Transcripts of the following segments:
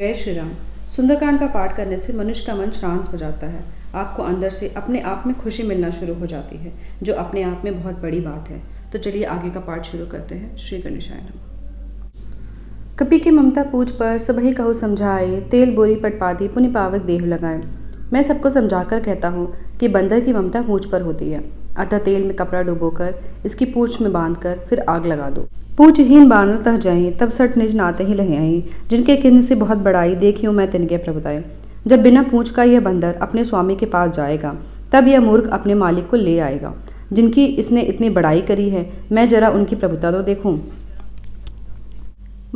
जय श्री राम। सुंदरकांड का पाठ करने से मनुष्य का मन शांत हो जाता है। आपको अंदर से अपने आप में खुशी मिलना शुरू हो जाती है, जो अपने आप में बहुत बड़ी बात है। तो चलिए आगे का पाठ शुरू करते हैं। श्री गणेशाय नमः। कपि की ममता पूछ पर सबहि कहु समझाए, तेल बोरी पटपादी पुनि पावक देहु लगाए। मैं सबको समझाकर कहता हूँ कि बंदर की ममता पूंछ पर होती है, अतः तेल में कपड़ा डुबोकर इसकी पूंछ में बांधकर फिर आग लगा दो। पूछहीन बानर तह जाई, तब सठ निज नाते ही लहे आई। जिनके किन्न से बहुत बड़ाई, देखियो मैं तिनके प्रभुताई। जब बिना पूंछ का यह बंदर अपने स्वामी के पास जाएगा, तब यह मूर्ख अपने मालिक को ले आएगा। जिनकी इसने इतनी बड़ाई करी है, मैं जरा उनकी प्रभुता तो देखूं।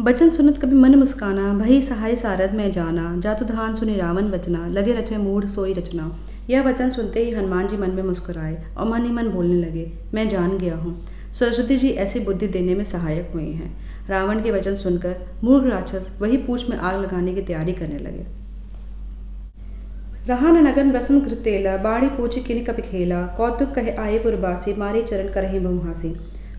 बचन सुनत कभी मन मुस्काना, भई सहाय सारद में जाना। जातु धान सुनि रावण वचना, लगे रचे मूढ़ सोई रचना। यह वचन सुनते ही हनुमान जी मन में मुस्कुराए और मन ही मन बोलने लगे, मैं जान गया हूँ, सरस्वती जी ऐसी बुद्धि देने में सहायक हुई हैं। रावण के वचन सुनकर मूर्ख राक्षस वही पूंछ में आग लगाने की तैयारी करने लगे। रहा न नगन रसम कृतेला, बाड़ी पूछ किन कपि खेला। कौतुक कहे आए पुरबासी, मारे चरण करहि बहुहासी।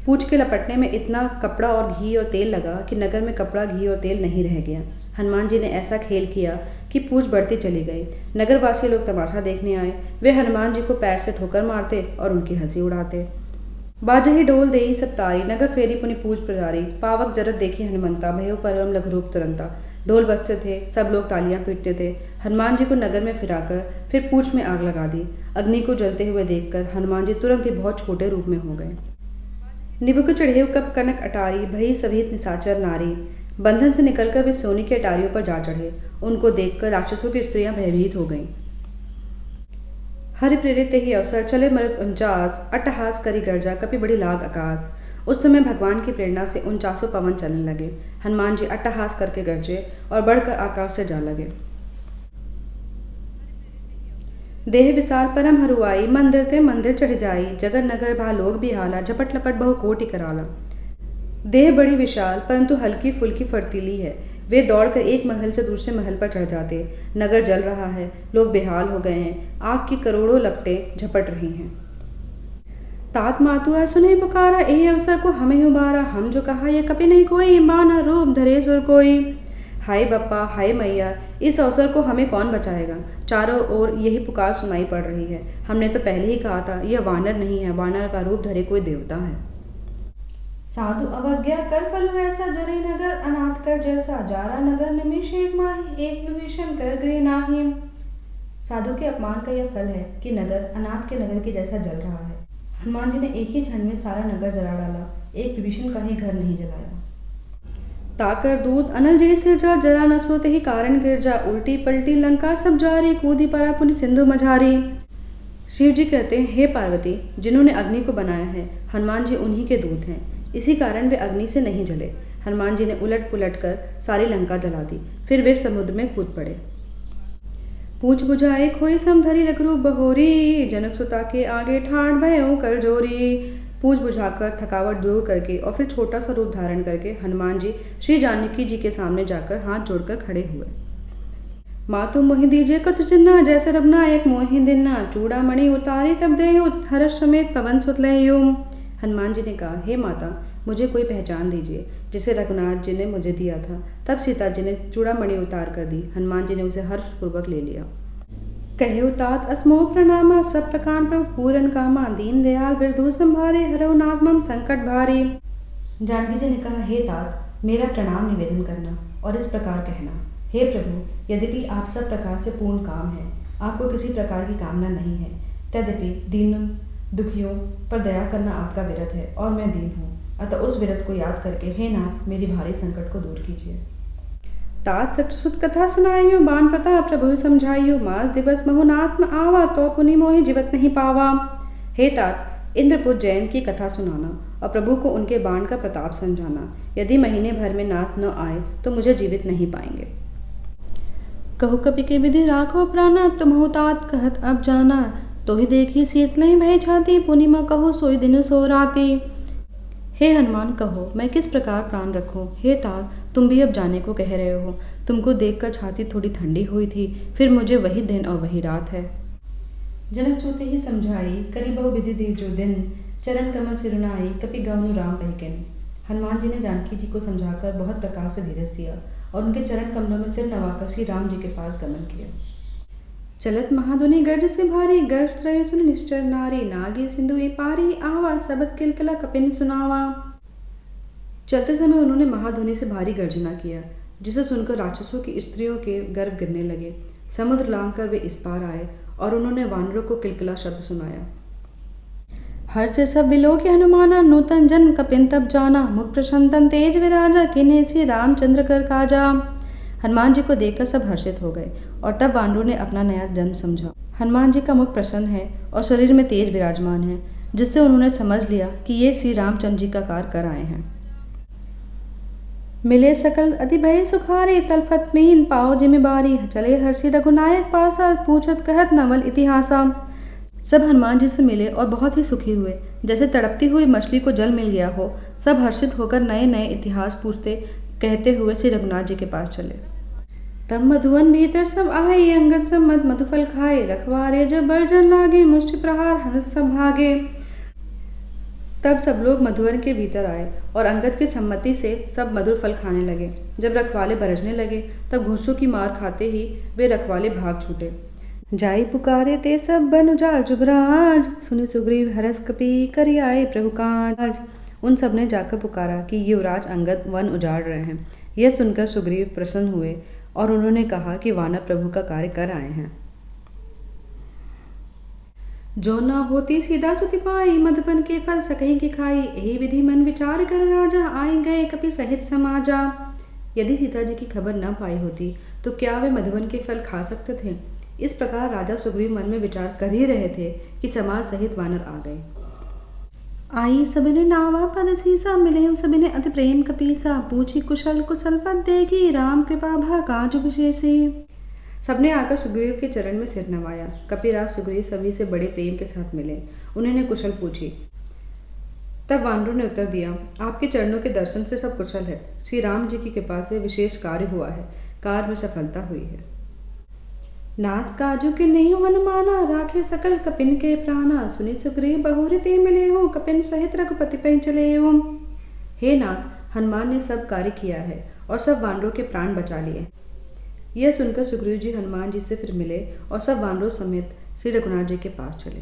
पूंछ के लपटने में इतना कपड़ा और घी और तेल लगा कि नगर में कपड़ा, घी और तेल नहीं रह गया। हनुमान जी ने ऐसा खेल किया कि पूंछ बढ़ती चली गई। नगरवासी लोग तमाशा देखने आए। वे हनुमान जी को पैर से ठोकर मारते और उनकी हंसी उड़ाते। बाजहि डोल देई सब तारी, नगर फेरी पुनि पूछ प्रजारी। पावक जरत देखी हनुमंता, भयो परम लघु रूप तुरंता। ढोल बजते थे, सब लोग तालियां पीटते थे। हनुमान जी को नगर में फिराकर फिर पूंछ में आग लगा दी। अग्नि को जलते हुए देखकर हनुमान जी तुरंत ही बहुत छोटे रूप में हो गए। निबुक चढ़ेव कप कनक अटारी, भई सभीत निशाचर नारी। बंधन से निकलकर वे सोने की अटारियों पर जा चढ़े। उनको देखकर राक्षसों की स्त्रियां भयभीत हो गईं। हरि प्रेरित ही अवसर, चले मरत 49, अट्टहास करी गर्जा, कपि बड़ी लाग आकाश। उस समय भगवान की प्रेरणा से 49 पवन चलने लगे। हनुमान जी अट्टहास करके गरजे और बढ़कर आकाश से जा लगे। देह विशाल परम हरुआई, मंदिर ते मंदिर चढ़ जाई। जगर नगर भा लोग बिहाला, झपट लपट बहु कोटि कराला। देह बड़ी विशाल परंतु हल्की फुल्की फर्तीली है। वे दौड़कर एक महल से दूसरे महल पर चढ़ जाते। नगर जल रहा है, लोग बेहाल हो गए हैं। आग की करोड़ों लपटें झपट रही हैं। तात मातुआ सुने पुकारा, ए अवसर को हमें उबारा। हम जो कहा ये कपि नहीं कोई, बाना रूप धरे सुर कोई। हाय बप्पा, हाय मैया, इस अवसर को हमें कौन बचाएगा। चारों ओर यही पुकार सुनाई पड़ रही है। हमने तो पहले ही कहा था, यह वानर नहीं है, वानर का रूप धरे कोई देवता है। साधु अवज्ञा कर फल ऐसा, जरे नगर अनाथ कर जैसा। जारा नगर निमिष एक माही, एक विभीषण कर गए नाही। साधु के अपमान का यह फल है कि नगर अनाथ के नगर के जैसा जल रहा है। हनुमान जी ने एक ही क्षण में सारा नगर जला डाला, एक विभीषण का ही घर नहीं जलाया। ताकर दूत अनल जय सिरजा, जरा न सोते ही कारण गिरजा। उल्टी पलटी लंका सब जारी, कूदी परा पुनि सिंधु मझारी। शिव जी कहते हैं, हे पार्वती, जिन्होंने अग्नि को बनाया है, हनुमान जी उन्हीं के दूत हैं। इसी कारण वे अग्नि से नहीं जले। हनुमान जी ने उलट पुलट कर सारी लंका जला दी। फिर वे समुद्र में कूद पड़े। पूछ बुझाए खोई समधरी, लघुरूप बहोरी। जनक सुता के आगे ठाड़ भयो कर जोरी। पूछ बुझाकर थकावट दूर करके और फिर छोटा सा रूप धारण करके हनुमान जी श्री जानकी जी के सामने जाकर हाथ जोड़कर खड़े हुए। मातु मोहि दीजे कछु चिन्ना, जैसे रघुनायक मोहि दिन्ना। चूड़ामणि उतारी तब देहु, हर्ष समेत पवन सुत लहयु। हनुमान जी ने कहा, हे माता, मुझे कोई पहचान दीजिए, जिसे रघुनाथ जी ने मुझे दिया था। तब सीता जी ने चूड़ामणि उतार कर दी। हनुमान जी ने उसे हर्षपूर्वक ले लिया। कहे तात असमोह प्रणामा, सब प्रकार प्रभु पूरन कामा। दीन दयाल बिरधु संभारे, हरौ नाथ मम संकट भारी। जानकी जी ने कहा, हे तात, मेरा प्रणाम निवेदन करना और इस प्रकार कहना, हे प्रभु, यद्यपि आप सब प्रकार से पूर्ण काम है, आपको किसी प्रकार की कामना नहीं है, तद्यपि दीन दुखियों पर दया करना आपका विरत है और मैं दीन हूँ। अतः उस विरत को याद करके हे नाथ, मेरी भारी संकट को दूर कीजिए। तात सटसुत कथा सुनाइयो, बान प्रताप प्रभु समझाइयो। मास दिवस महुनाथ न आवा, तो पुनि मोहि जीवत नहीं पावा। हे तात, इंद्रपुत्र जयंत की कथा सुनाना और प्रभु को उनके बाण का प्रताप समझाना। यदि महीने भर में नाथ न आए तो मुझे जीवित नहीं पाएंगे। कहु कपि के विधि राखो प्राणा, तुमहु तात कहत अब जाना। तो ही देखी शीतलहि भय छाती, पुनि म कहु सोई दिन सो राती। हे हनुमान, कहो मैं किस प्रकार प्राण रखूं। हे तात, तुम भी अब जाने को कह रहे हो। तुमको देखकर छाती थोड़ी ठंडी हुई थी, फिर मुझे वही दिन और वही रात है। जनक सोते ही समझाई, करी बहु विधि दीजो दिन। चरण कमल सिरुनाई, कपि गौनु राम बहिकिन। हनुमान जी ने जानकी जी को समझाकर बहुत प्रकार से धीरज दिया और उनके चरण कमलों में सिर नवाकर श्री राम जी के पास गमन किया। चलत महाधुनि गर्ज से भारी, गर्भ त्रय सुन निश्चर नारी, नागी सिंधु पारी, आवा सबद किलकिला कपिन सुनावा। चलते समय उन्होंने महाधुनि से भारी गर्जना किया, जिसे सुनकर राक्षसों की स्त्रियों के गर्भ गिरने लगे। समुद्र लांघकर वे इस पार आए और उन्होंने वानरों को किलकिला शब्द सुनाया। हर से सब विलो के हनुमाना, नूतन जन्म कपिन तब जाना, मुख प्रसन्नतन तेज विराजा, किन्हे श्री रामचंद्र कर काजा। हनुमान जी को देखकर सब हर्षित हो गए और तब वानरों ने अपना नया जन्म समझा। हनुमान जी का मुख प्रसन्न है और शरीर में तेज विराजमान है, जिससे उन्होंने समझ लिया कि ये श्री रामचंद्र जी का कार्य कर आए हैं। मिले सकल अति भय सुखारे, तलफत मीन पाओ जिम्मेवारी, चले हर्षि रघुनायक पासा, पूछत कहत नवल इतिहासा। सब हनुमान जी से मिले और बहुत ही सुखी हुए, जैसे तड़पती हुई मछली को जल मिल गया हो। सब हर्षित होकर नए नए इतिहास पूछते कहते हुए श्री रघुनाथ जी के पास चले। तब मधुवन भीतर सब आए, अंगद सम्मत मधुफल खाए, रखवारे जब बरजन लागे, मुष्टि प्रहार हनत सब भागे। तब सब लोग मधुवन के भीतर आए और अंगद की सम्मति से सब मधुर फल खाने लगे। जब रखवाले बरसने लगे तब घूसों की मार खाते ही वे रखवाले भाग छूटे। जाई पुकारे ते सब बन उजाड़ जुगराज, सुनि सुग्रीव हरस कपि करि आए प्रभु काज। उन सब ने जाकर पुकारा कि युवराज अंगद वन उजाड़ रहे हैं। यह सुनकर सुग्रीव प्रसन्न हुए और उन्होंने कहा कि वानर प्रभु का कार्य कर आए हैं। जो न होती सीधा सुति पाई, मधुबन के फल सकहीं की खाई, यही विधि मन विचार कर राजा, आए गए कपि सहित समाजा। यदि सीता जी की खबर न पाई होती तो क्या वे मधुबन के फल खा सकते थे। इस प्रकार राजा सुग्रीव मन में विचार कर ही रहे थे कि समाज सहित वानर आ गए। आई सबिने नावा पद सीसा, मिले सबिने अति प्रेम कपीसा, पूछी कुशल कुशल पद देगी, राम कृपा भा काज विशेषी। सबने आकर सुग्रीव के चरण में सिर नवाया। कपिराज सुग्रीव सभी से बड़े प्रेम के साथ मिले। उन्होंने कुशल पूछी। तब वानरों ने उत्तर दिया, आपके चरणों के दर्शन से सब कुशल है। श्री राम जी की कृपा से विशेष कार्य हुआ है, कार्य में सफलता हुई है। नाथ काजू के नहीं हनुमाना, राखे सकल कपिन के प्राणा, सुनि सुग्रीव बहुरी ते मिले हो, कपिन सहित रघुपति पे चले हो। हे नाथ, हनुमान ने सब कार्य किया है और सब वानरों के प्राण बचा लिए। यह सुनकर सुग्रीव जी हनुमान जी से फिर मिले और सब वानरों समेत श्री रघुनाथ जी के पास चले।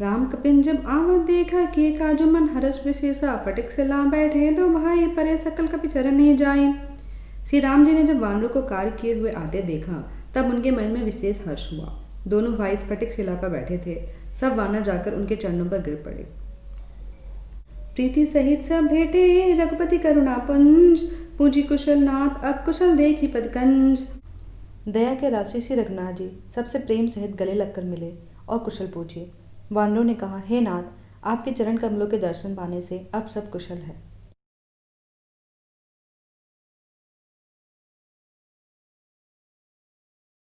राम कपिन जब आवत देखा, किए काजू मन हर्ष विशेषा, फटिक से ला बैठे दो भाई, परे सकल कपि चरण नहीं जाए। श्री राम जी ने जब वानरों को कार्य किए हुए आते देखा तब उनके मन में विशेष हर्ष हुआ। दोनों भाई स्फटिक शिला पर बैठे थे। सब वानर जाकर उनके चरणों पर गिर पड़े। प्रीति सहित सब भेटे, रघुपति करुणा पुंज, पूजी कुशल नाथ अब कुशल देखी पदकंज। दया के राशि श्री रघुनाथ जी सबसे प्रेम सहित गले लगकर मिले और कुशल पूछे। वानरों ने कहा, हे नाथ, आपके चरण कमलों के दर्शन पाने से अब सब कुशल है।